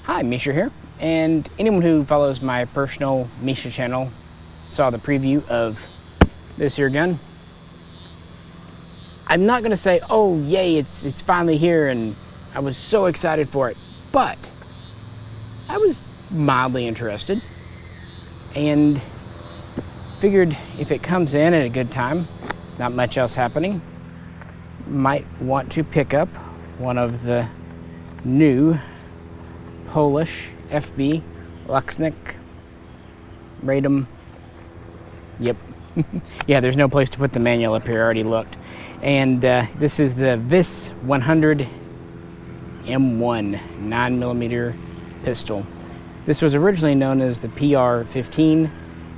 Hi, Misha here, and anyone who follows my personal Misha channel saw the preview of this here gun. I'm not gonna say, oh yay, it's finally here and I was so excited for it, but I was mildly interested and figured if it comes in at a good time, not much else happening, might want to pick up one of the new Polish FB-Radom. Yep. Yeah, there's no place to put the manual up here. I already looked. And this is the VIS-100 M1 9mm pistol. This was originally known as the PR-15,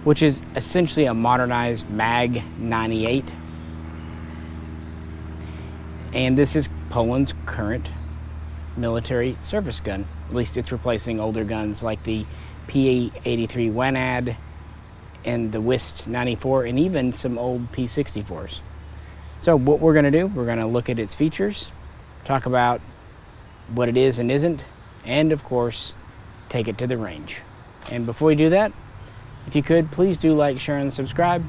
which is essentially a modernized Mag 98. And this is Poland's current military service gun. At least it's replacing older guns like the P-83 Wanad and the WIS-94 and even some old P-64s. So what we're going to do, we're going to look at its features, talk about what it is and isn't, and of course take it to the range. And before we do that, if you could, please do like, share, and subscribe.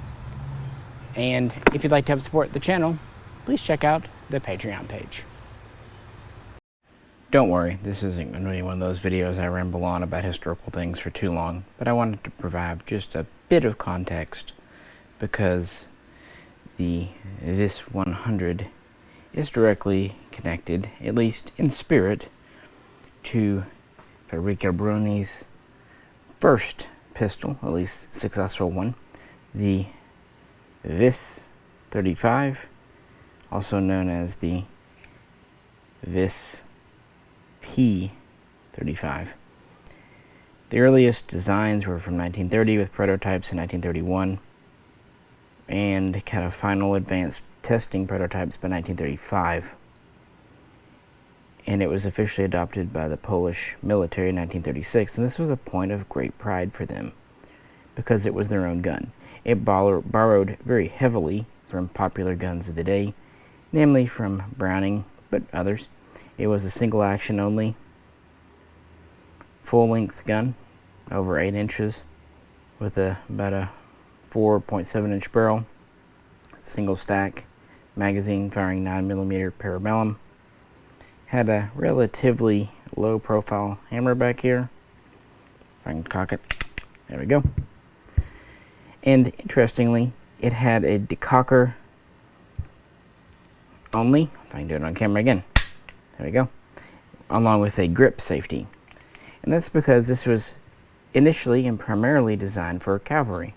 And if you'd like to help support the channel, please check out the Patreon page. Don't worry, this isn't going to be one of those videos I ramble on about historical things for too long, but I wanted to provide just a bit of context because the VIS-100 is directly connected, at least in spirit, to Ferricabrone's first pistol, at least successful one, the VIS-35, also known as the VIS P-35. The earliest designs were from 1930 with prototypes in 1931 and kind of final advanced testing prototypes by 1935. And it was officially adopted by the Polish military in 1936, and this was a point of great pride for them because it was their own gun. It borrowed very heavily from popular guns of the day, namely from Browning, but others. It was a single action only, full length gun, over 8 inches, with about a 4.7 inch barrel, single stack magazine firing 9mm parabellum. Had a relatively low profile hammer back here. If I can cock it, there we go. And interestingly, it had a decocker only, if I can do it on camera again. There we go. Along with a grip safety. And that's because this was initially and primarily designed for cavalry.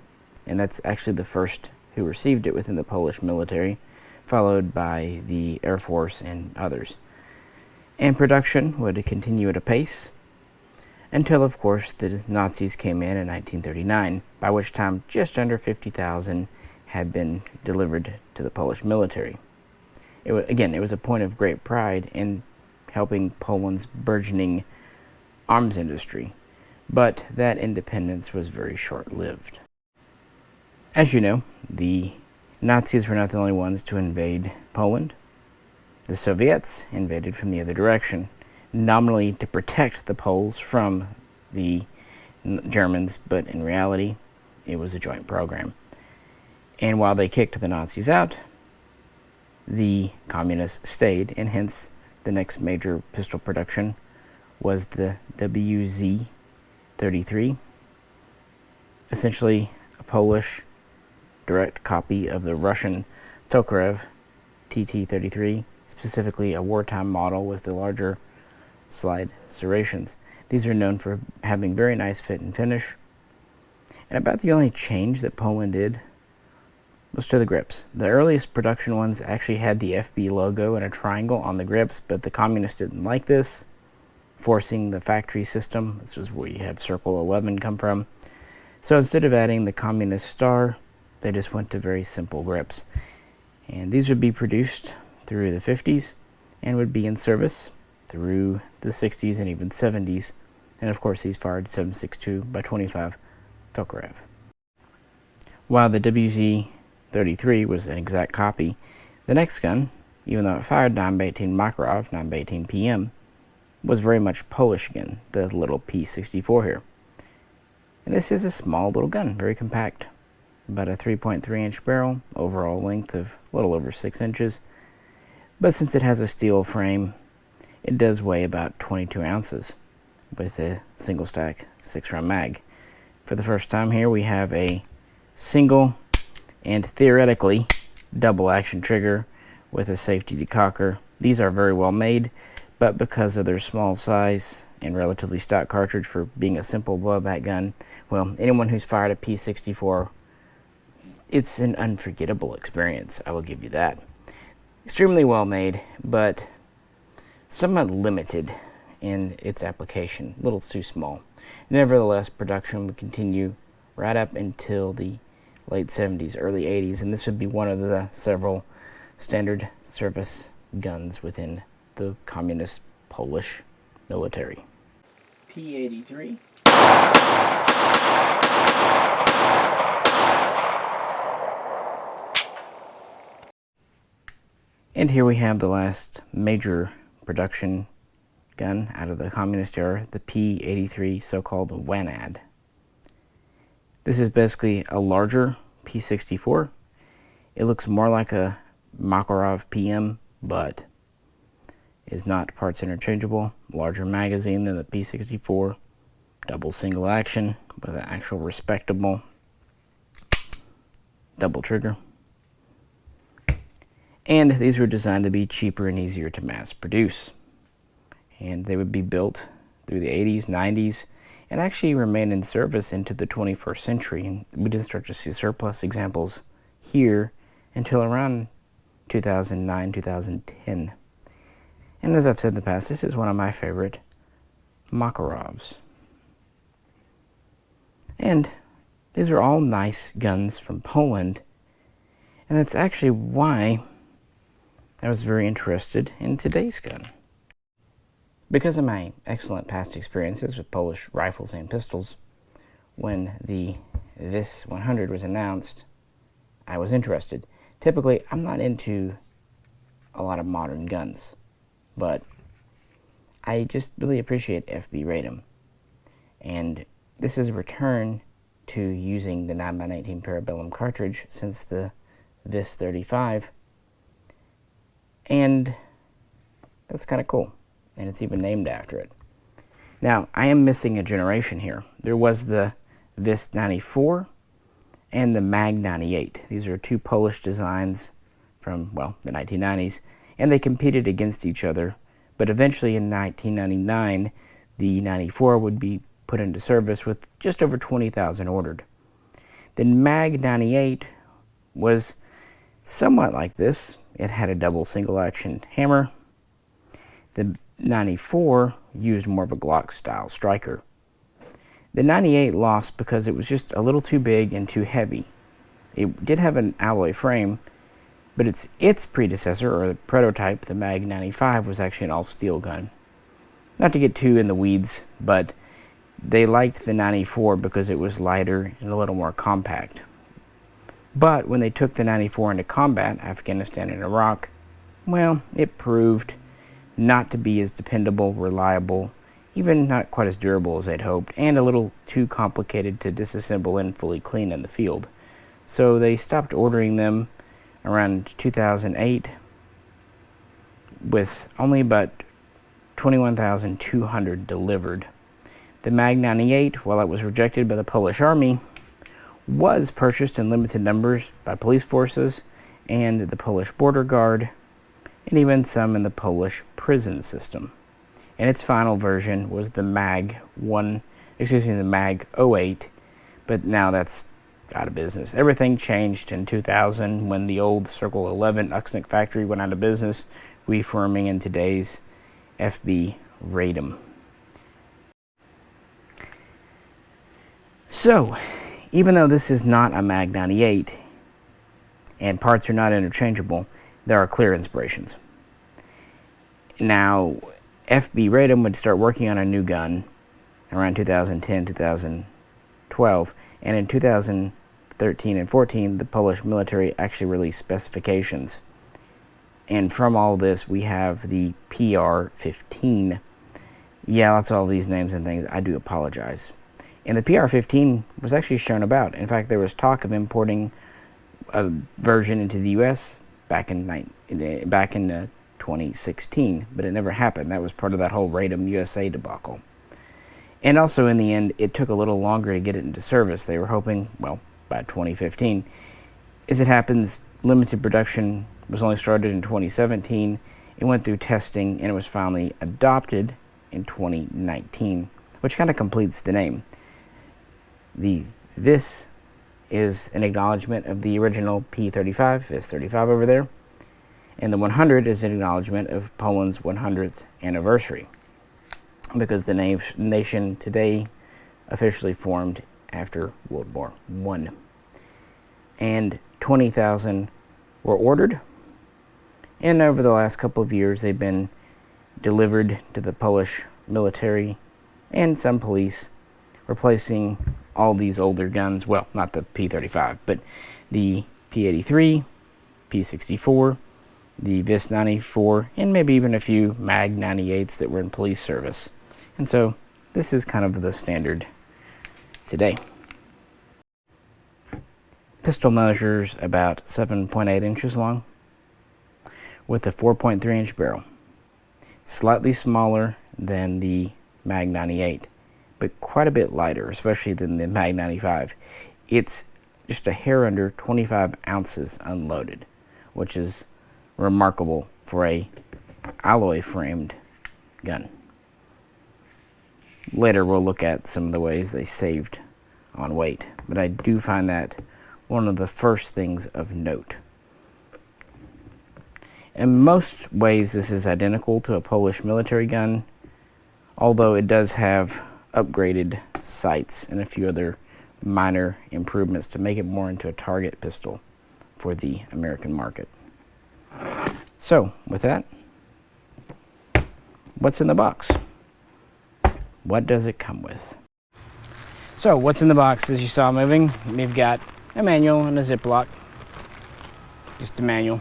And that's actually the first who received it within the Polish military, followed by the Air Force and others. And production would continue at a pace until, of course, the Nazis came in 1939, by which time just under 50,000 had been delivered to the Polish military. It was a point of great pride in helping Poland's burgeoning arms industry, but that independence was very short-lived. As you know, the Nazis were not the only ones to invade Poland. The Soviets invaded from the other direction, nominally to protect the Poles from the Germans, but in reality, it was a joint program. And while they kicked the Nazis out, the communists stayed, and hence the next major pistol production was the WZ-33, essentially a Polish direct copy of the Russian Tokarev TT-33, specifically a wartime model with the larger slide serrations. These are known for having very nice fit and finish, and about the only change that Poland did was to the grips. The earliest production ones actually had the FB logo and a triangle on the grips, but the communists didn't like this, forcing the factory system. This is where you have Circle 11 come from. So instead of adding the communist star, they just went to very simple grips. And these would be produced through the 50s and would be in service through the 60s and even 70s. And of course these fired 7.62 by 25 Tokarev. While the WZ-33 was an exact copy, the next gun, even though it fired 9x18 Makarov, 9x18 PM, was very much Polish gun, the little P64 here. And this is a small little gun, very compact. About a 3.3-inch barrel, overall length of a little over 6 inches. But since it has a steel frame, it does weigh about 22 ounces with a single stack 6-round mag. For the first time here, we have a single and theoretically double action trigger with a safety decocker. These are very well made, but because of their small size and relatively stout cartridge for being a simple blowback gun, well, anyone who's fired a P64, it's an unforgettable experience, I will give you that. Extremely well made, but somewhat limited in its application, a little too small. Nevertheless, production would continue right up until the late 70s, early 80s, and this would be one of the several standard service guns within the communist Polish military. P83. And here we have the last major production gun out of the communist era, the P83, so-called Wanad. This is basically a larger P64. It looks more like a Makarov PM, but is not parts interchangeable. Larger magazine than the P64. Double single action with an actual respectable double trigger. And these were designed to be cheaper and easier to mass produce. And they would be built through the 80s, 90s, and actually remain in service into the 21st century. And we didn't start to see surplus examples here until around 2009, 2010. And as I've said in the past, this is one of my favorite Makarovs. And these are all nice guns from Poland. And that's actually why I was very interested in today's gun. Because of my excellent past experiences with Polish rifles and pistols, when the VIS-100 was announced, I was interested. Typically, I'm not into a lot of modern guns, but I just really appreciate FB-Radom. And this is a return to using the 9x19 Parabellum cartridge since the VIS-35, and that's kind of cool. And it's even named after it. Now, I am missing a generation here. There was the VIS-94 and the Mag-98. These are two Polish designs from, well, the 1990s, and they competed against each other. But eventually in 1999, the 94 would be put into service with just over 20,000 ordered. The Mag-98 was somewhat like this. It had a double single-action hammer. The 94 used more of a Glock-style striker. The 98 lost because it was just a little too big and too heavy. It did have an alloy frame, but its predecessor, or the prototype, the Mag-95, was actually an all-steel gun. Not to get too in the weeds, but they liked the 94 because it was lighter and a little more compact. But when they took the 94 into combat, Afghanistan and Iraq, well, it proved not to be as dependable, reliable, even not quite as durable as they'd hoped, and a little too complicated to disassemble and fully clean in the field. So they stopped ordering them around 2008 with only about 21,200 delivered. The Mag-98, while it was rejected by the Polish Army, was purchased in limited numbers by police forces and the Polish border guard, and even some in the Polish prison system. And its final version was the the Mag-08, but now that's out of business. Everything changed in 2000 when the old Circle 11 Uxnik factory went out of business, reforming in today's FB-Radom. So, even though this is not a Mag-98 and parts are not interchangeable, there are clear inspirations. Now, FB-Radom would start working on a new gun around 2010, 2012, and in 2013 and 14, the Polish military actually released specifications. And from all this, we have the PR-15, Yeah, lots of all these names and things. I do apologize. And the PR-15 was actually shown about. In fact, there was talk of importing a version into the U.S. back in 2016, but it never happened. That was part of that whole Radom USA debacle. And also, in the end, it took a little longer to get it into service. They were hoping, well, by 2015. As it happens, limited production was only started in 2017. It went through testing, and it was finally adopted in 2019, which kind of completes the name. The VIS is an acknowledgement of the original P-35, VIS-35 over there, and the 100 is an acknowledgement of Poland's 100th anniversary, because the nation today officially formed after World War I. And 20,000 were ordered, and over the last couple of years they've been delivered to the Polish military and some police, replacing all these older guns. Well, not the P-35, but the P-83, P-64, the VIS-94, and maybe even a few MAG-98s that were in police service. And so this is kind of the standard today. Pistol measures about 7.8 inches long with a 4.3 inch barrel. Slightly smaller than the MAG-98, but quite a bit lighter, especially than the MAG-95. It's just a hair under 25 ounces unloaded, which is remarkable for a alloy framed gun. Later we'll look at some of the ways they saved on weight, but I do find that one of the first things of note. In most ways this is identical to a Polish military gun, although it does have upgraded sights and a few other minor improvements to make it more into a target pistol for the American market. So, with that, what's in the box? What does it come with? So, what's in the box, as you saw moving? We've got a manual and a Ziploc. Just a manual.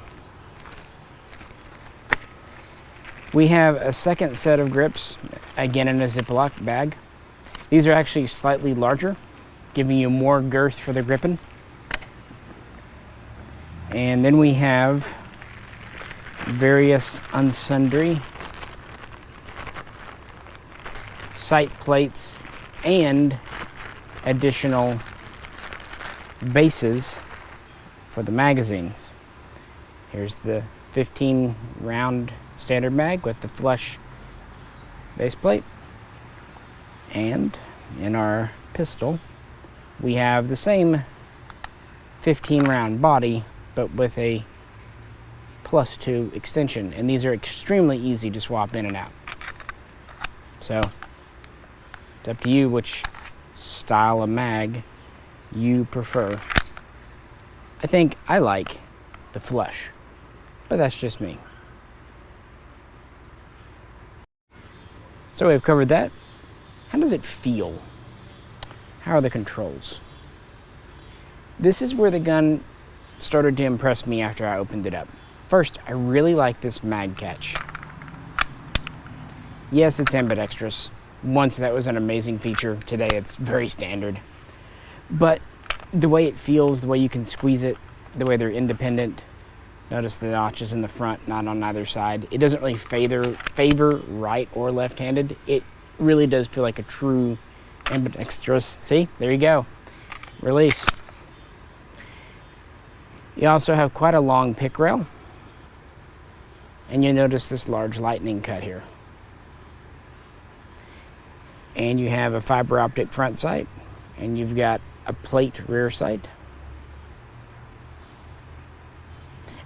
We have a second set of grips, again in a Ziploc bag. These are actually slightly larger, giving you more girth for the gripping. And then we have various unsundry sight plates and additional bases for the magazines. Here's the 15 round standard mag with the flush base plate, and in our pistol we have the same 15 round body but with a +2 extension, and these are extremely easy to swap in and out. So it's up to you which style of mag you prefer. I think I like the flush, but that's just me. So we've covered that. How does it feel? How are the controls? This is where the gun started to impress me after I opened it up. First, I really like this mag catch. Yes, it's ambidextrous. Once that was an amazing feature. Today it's very standard. But the way it feels, the way you can squeeze it, the way they're independent. Notice the notches in the front, not on either side. It doesn't really favor right or left-handed. It really does feel like a true ambidextrous. See, there you go. Release. You also have quite a long pick rail. And you notice this large lightning cut here. And you have a fiber optic front sight. And you've got a plate rear sight.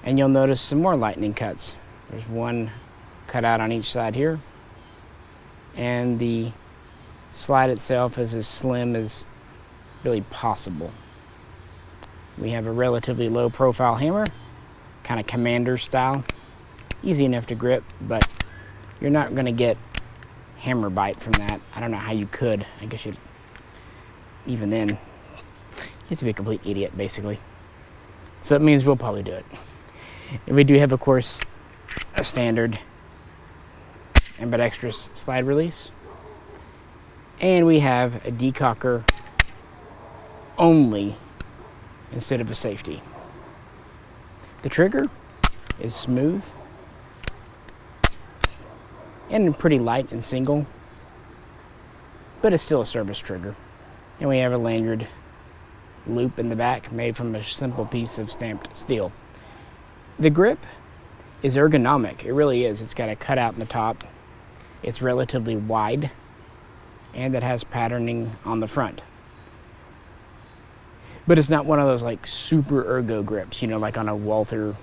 And you'll notice some more lightning cuts. There's one cut out on each side here. And the slide itself is as slim as really possible. We have a relatively low profile hammer, kind of commander style. Easy enough to grip, but you're not going to get hammer bite from that. I don't know how you could. I guess you'd, even then, you have to be a complete idiot, basically. So that means we'll probably do it. We do have, of course, a standard ambidextrous slide release. And we have a decocker only instead of a safety. The trigger is smooth and pretty light and single, but it's still a service trigger. And we have a lanyard loop in the back made from a simple piece of stamped steel. The grip is ergonomic. It really is. It's got a cutout in the top. It's relatively wide, and it has patterning on the front. But it's not one of those like super ergo grips, you know, like on a Walther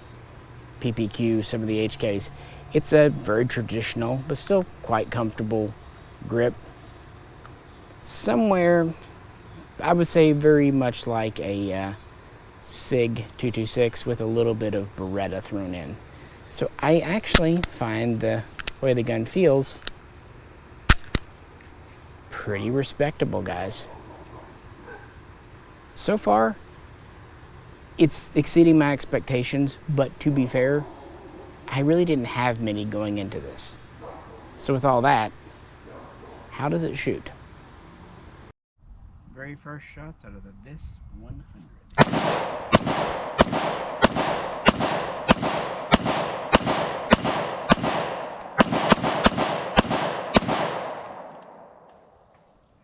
PPQ, some of the HKs. It's a very traditional, but still quite comfortable grip. Somewhere, I would say very much like a SIG 226 with a little bit of Beretta thrown in. So I actually find the way the gun feels pretty respectable, guys. So far, it's exceeding my expectations, but to be fair, I really didn't have many going into this. So with all that, how does it shoot? Very first shots out of the VIS-100.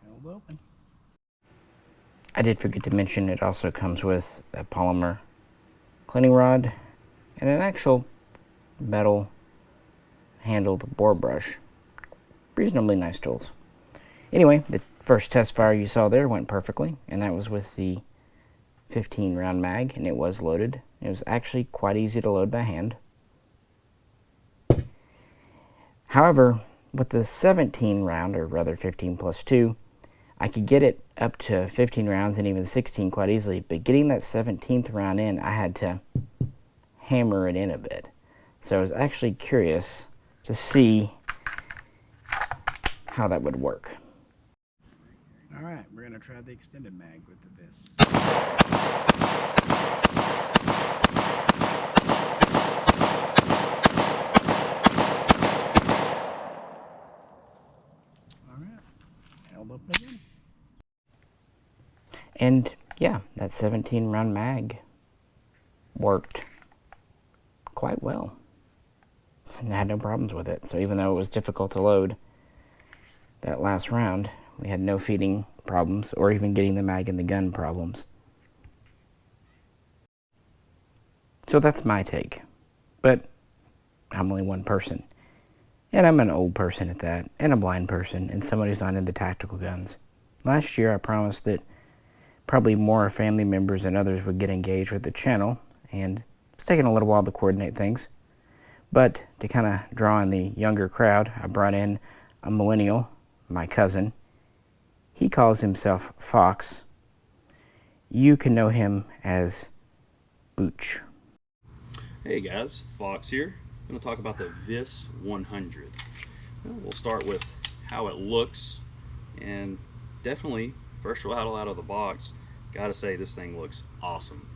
Held open. I did forget to mention it also comes with a polymer cleaning rod and an actual metal handled bore brush. Reasonably nice tools. Anyway, the first test fire you saw there went perfectly, and that was with the 15 round mag, and it was loaded. It was actually quite easy to load by hand. However, with the 17 round, or rather 15 plus 2, I could get it up to 15 rounds and even 16 quite easily, but getting that 17th round in, I had to hammer it in a bit. So I was actually curious to see how that would work. All right, we're gonna try the extended mag with the VIS. All right, held up again. And yeah, that 17 round mag worked quite well. And I had no problems with it. So even though it was difficult to load that last round, we had no feeding problems or even getting the mag in the gun problems. So that's my take. But I'm only one person. And I'm an old person at that, and a blind person, and somebody who's not into tactical guns. Last year I promised that probably more family members and others would get engaged with the channel, and it's taken a little while to coordinate things. But to kind of draw in the younger crowd, I brought in a millennial, my cousin. He calls himself Fox. You can know him as Booch. Hey guys, Fox here. I'm going to talk about the VIS-100. We'll start with how it looks, and definitely, first rattle out of the box, gotta say this thing looks awesome.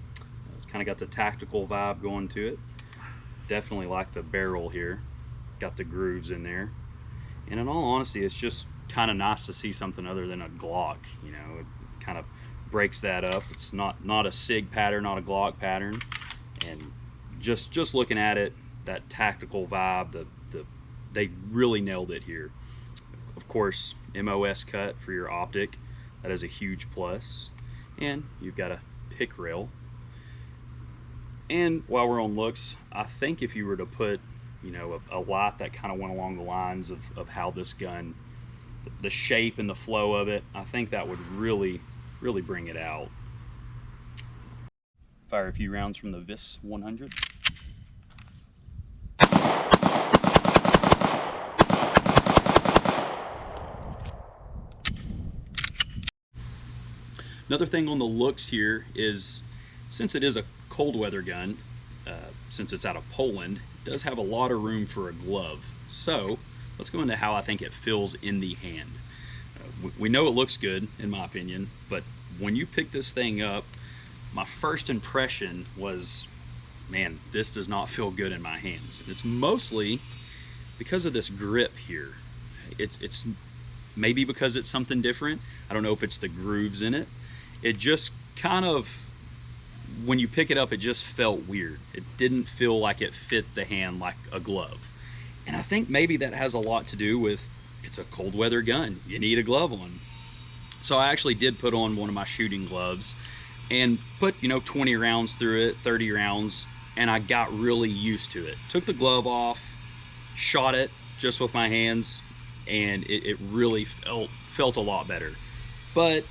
It's kind of got the tactical vibe going to it. Definitely like the barrel here. Got the grooves in there. And in all honesty, it's just kind of nice to see something other than a Glock. You know, it kind of breaks that up. It's not a SIG pattern, not a Glock pattern. And just looking at it, that tactical vibe, they really nailed it here. Of course, MOS cut for your optic. That is a huge plus. And you've got a pick rail. And while we're on looks, I think if you were to put, you know, a light that kind of went along the lines of how this gun, the shape and the flow of it, I think that would really bring it out. Fire a few rounds from the VIS-100. Another thing on the looks here is, since it is a cold weather gun, since it's out of Poland, it does have a lot of room for a glove. So let's go into how I think it feels in the hand. We know it looks good, in my opinion, but when you pick this thing up, my first impression was, man, this does not feel good in my hands. It's mostly because of this grip here. It's maybe because it's something different. I don't know if it's the grooves in it. It just kind of, when you pick it up, it just felt weird. It didn't feel like it fit the hand like a glove. And I think maybe that has a lot to do with, it's a cold weather gun. You need a glove on. So I actually did put on one of my shooting gloves and put, you know, 20 rounds through it, 30 rounds, and I got really used to it. Took the glove off, shot it just with my hands, and it really felt a lot better. But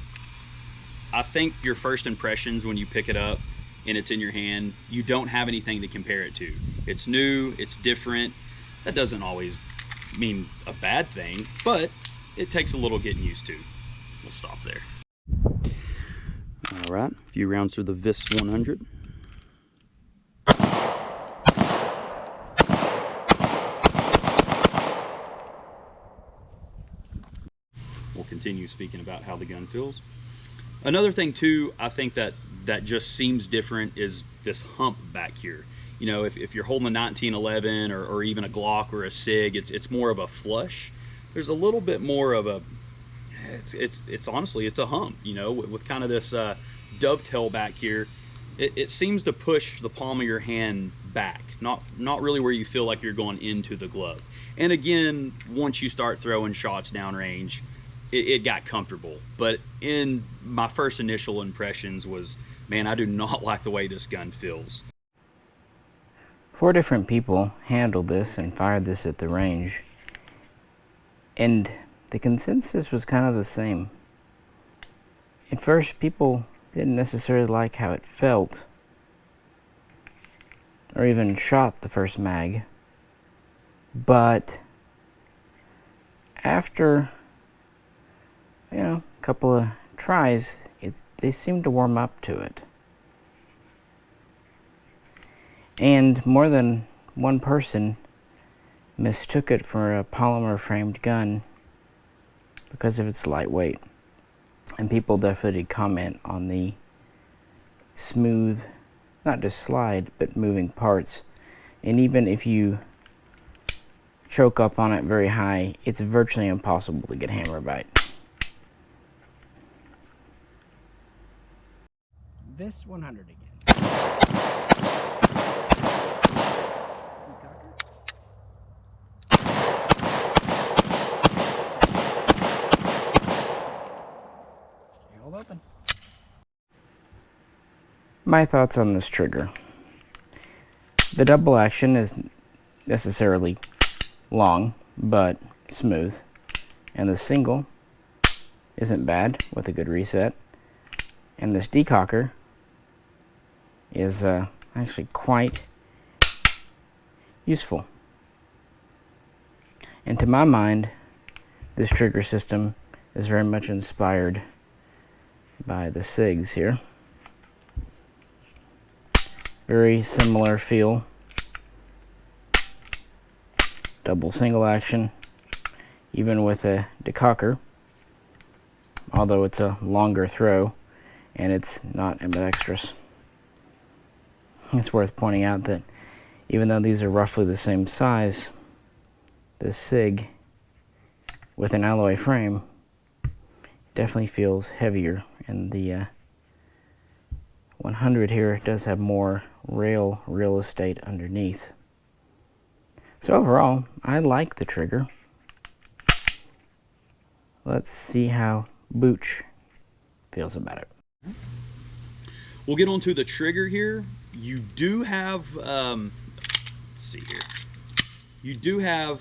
I think your first impressions when you pick it up and it's in your hand, you don't have anything to compare it to. It's new, it's different. That doesn't always mean a bad thing, but it takes a little getting used to. We'll stop there. All right, a few rounds through the VIS-100. We'll continue speaking about how the gun feels. Another thing too, I think that just seems different is this hump back here. You know, if you're holding a 1911 or even a Glock or a SIG, it's more of a flush. There's a little bit more of a, it's honestly, it's a hump, you know, with kind of this dovetail back here. It seems to push the palm of your hand back, not really where you feel like you're going into the glove. And again, once you start throwing shots downrange, it got comfortable. But in my first initial impressions was, man, I do not like the way this gun feels. 4 different people handled this and fired this at the range, and the consensus was kind of the same. At first, people didn't necessarily like how it felt, or even shot the first mag, but after, you know, a couple of tries, they seemed to warm up to it. And more than one person mistook it for a polymer framed gun because of its lightweight. And people definitely comment on the smooth, not just slide, but moving parts. And even if you choke up on it very high, it's virtually impossible to get hammer bite. VIS-100 again. Hold open. My thoughts on this trigger. The double action is necessarily long, but smooth. And the single isn't bad with a good reset. And this decocker is actually quite useful. And to my mind, this trigger system is very much inspired by the SIGs here. Very similar feel. Double single action, even with a decocker, although it's a longer throw and it's not ambidextrous. It's worth pointing out that even though these are roughly the same size, the SIG with an alloy frame definitely feels heavier, and the 100 here does have more real estate underneath. So overall, I like the trigger. Let's see how Booch feels about it. We'll get onto the trigger here. You do have, let's see here. You do have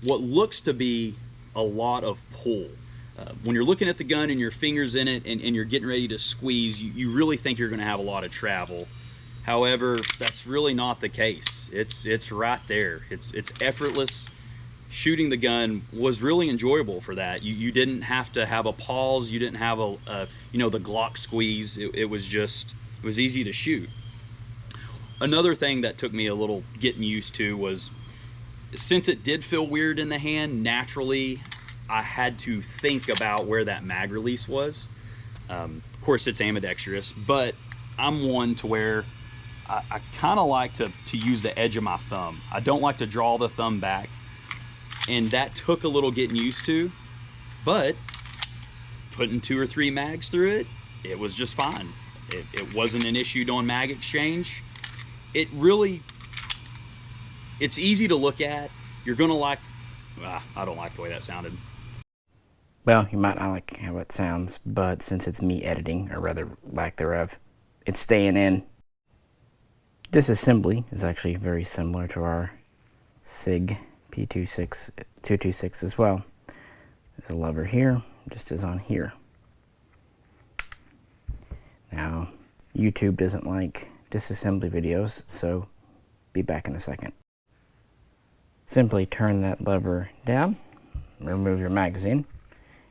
what looks to be a lot of pull. When you're looking at the gun and your fingers in it and you're getting ready to squeeze, you really think you're going to have a lot of travel. However, that's really not the case. It's right there. It's effortless. Shooting the gun was really enjoyable for that. You didn't have to have a pause. You didn't have a you know, the Glock squeeze. It was easy to shoot. Another thing that took me a little getting used to was, since it did feel weird in the hand, naturally I had to think about where that mag release was. Of course, it's ambidextrous, but I'm one to where I kind of like to use the edge of my thumb. I don't like to draw the thumb back, and that took a little getting used to. but putting 2 or 3 mags through it, it was just fine. It wasn't an issue doing mag exchange. It's easy to look at. You're gonna like, I don't like the way that sounded. Well, you might not like how it sounds, but since it's me editing, or rather lack thereof, it's staying in. Disassembly is actually very similar to our SIG P226 as well. There's a lever here, just as on here. Now, YouTube doesn't like disassembly videos, so be back in a second. Simply turn that lever down, remove your magazine,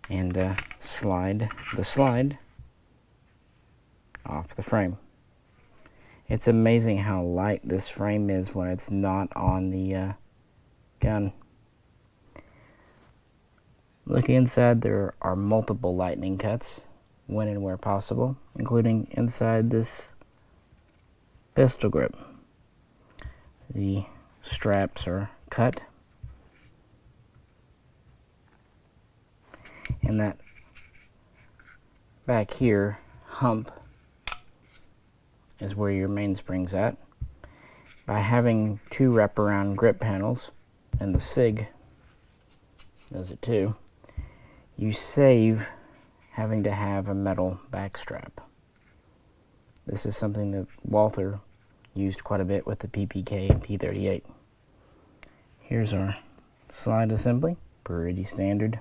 and slide the slide off the frame. It's amazing how light this frame is when it's not on the gun. Looking inside, there are multiple lightning cuts when and where possible, including inside this pistol grip. The straps are cut, and that back here hump is where your mainspring's at. By having 2 wraparound grip panels, and the SIG does it too, you save having to have a metal back strap. This is something that Walther used quite a bit with the PPK and P38. Here's our slide assembly, pretty standard.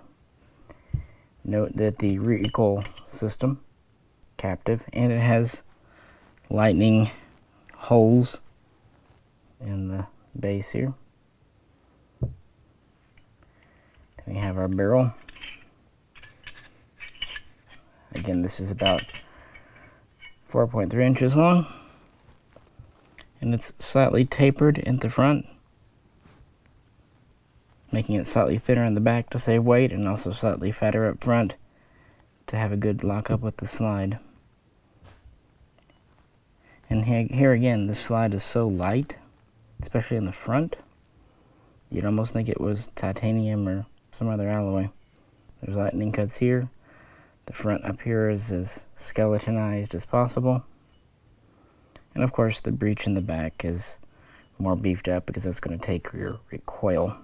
Note that the recoil system, captive, and it has lightning holes in the base here. Then we have our barrel. Again, this is about 4.3 inches long, and it's slightly tapered at the front, making it slightly thinner in the back to save weight, and also slightly fatter up front to have a good lockup with the slide. And here again, the slide is so light, especially in the front, you'd almost think it was titanium or some other alloy. There's lightning cuts here. The front up here is as skeletonized as possible. And of course, the breech in the back is more beefed up because that's going to take your recoil.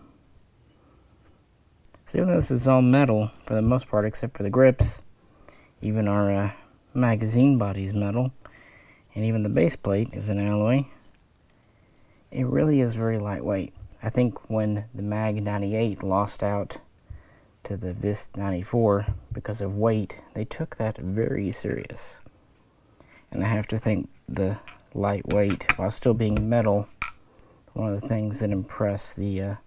So even though this is all metal for the most part, except for the grips, even our magazine body's metal, and even the base plate is an alloy, it really is very lightweight. I think when the Mag 98 lost out to the VIS-100 because of weight, they took that very serious. And I have to think the lightweight, while still being metal, one of the things that impressed the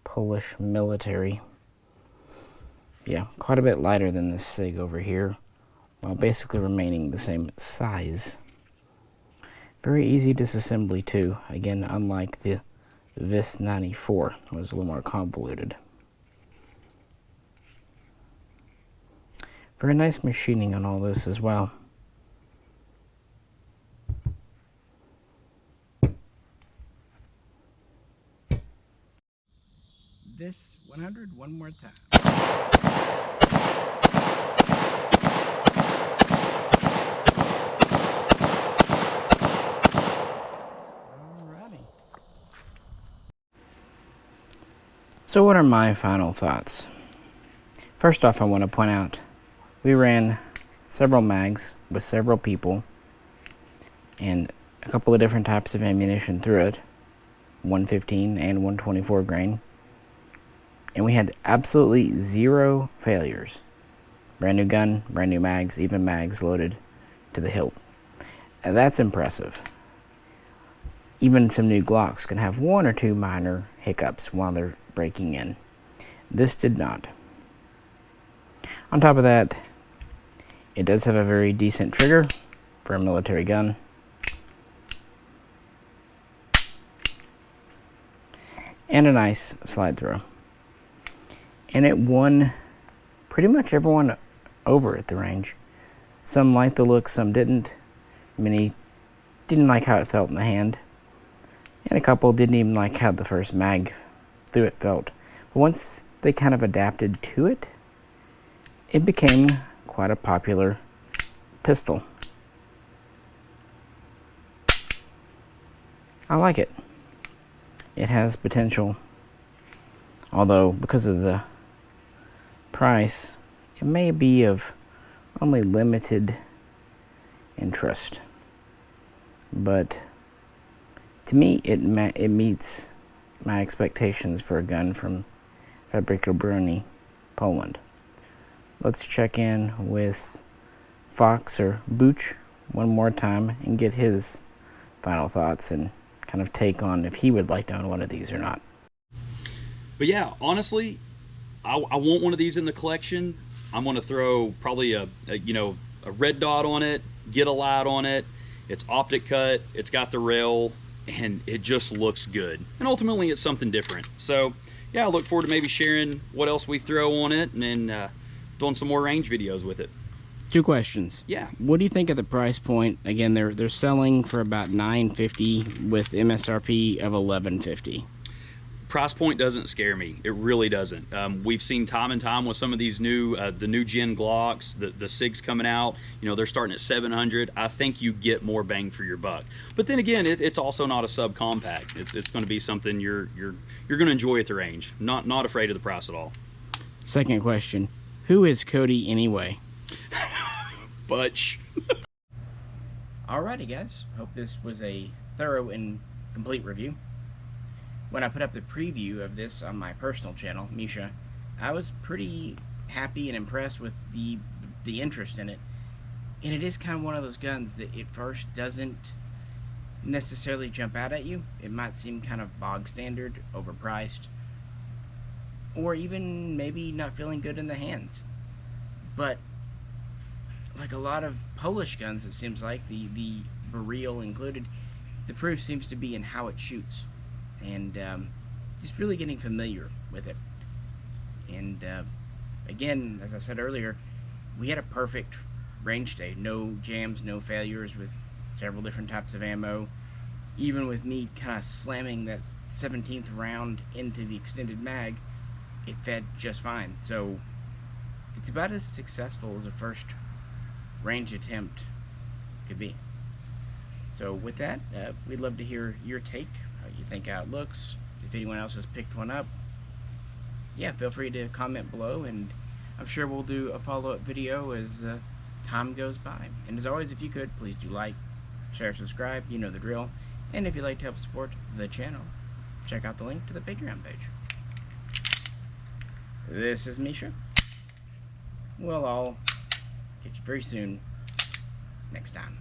Polish military. Yeah, quite a bit lighter than this SIG over here, while basically remaining the same size. Very easy disassembly too, again unlike the VIS-100, it was a little more convoluted. Very nice machining on all this as well. VIS-100 one more time. Alrighty. So what are my final thoughts? First off, I want to point out we ran several mags with several people and a couple of different types of ammunition through it, 115 and 124 grain, and we had absolutely 0 failures. Brand new gun, brand new mags, even mags loaded to the hilt. And that's impressive. Even some new Glocks can have 1 or 2 minor hiccups while they're breaking in. This did not. On top of that, it does have a very decent trigger for a military gun. And a nice slide throw. And it won pretty much everyone over at the range. Some liked the look, some didn't. Many didn't like how it felt in the hand. And a couple didn't even like how the first mag through it felt. But once they kind of adapted to it, it became quite a popular pistol. I like it. It has potential, although because of the price, it may be of only limited interest. But to me, it meets my expectations for a gun from FB-Radom, Poland. Let's check in with Fox or Booch one more time and get his final thoughts and kind of take on if he would like to own one of these or not. But yeah, honestly, I want one of these in the collection. I'm going to throw probably a red dot on it, get a light on it. It's optic cut, it's got the rail, and it just looks good. And ultimately, it's something different. So yeah, I look forward to maybe sharing what else we throw on it and doing some more range videos with it. 2 questions. Yeah. What do you think of the price point? Again, they're selling for about $950 with MSRP of $1150. Price point doesn't scare me. It really doesn't. We've seen time and time with some of these the new gen Glocks, the SIGs coming out. You know, they're starting at $700. I think you get more bang for your buck. But then again, it's also not a subcompact. It's going to be something you're going to enjoy at the range. Not afraid of the price at all. Second question: who is Cody anyway? Butch. Alrighty, guys. Hope this was a thorough and complete review. When I put up the preview of this on my personal channel, Misha, I was pretty happy and impressed with the interest in it. And it is kind of one of those guns that at first doesn't necessarily jump out at you. It might seem kind of bog standard, overpriced, or even maybe not feeling good in the hands. But like a lot of Polish guns, it seems like, the barrel included, the proof seems to be in how it shoots. And just really getting familiar with it. And again, as I said earlier, we had a perfect range day. No jams, no failures with several different types of ammo. Even with me kind of slamming that 17th round into the extended mag, it fed just fine. So it's about as successful as a first range attempt could be. So with that, we'd love to hear your take, how you think how it looks. If anyone else has picked one up, yeah, feel free to comment below, and I'm sure we'll do a follow-up video as time goes by. And as always, if you could, please do like, share, subscribe, you know the drill. And if you'd like to help support the channel, check out the link to the Patreon page. This is Misha. We'll all catch you very soon next time.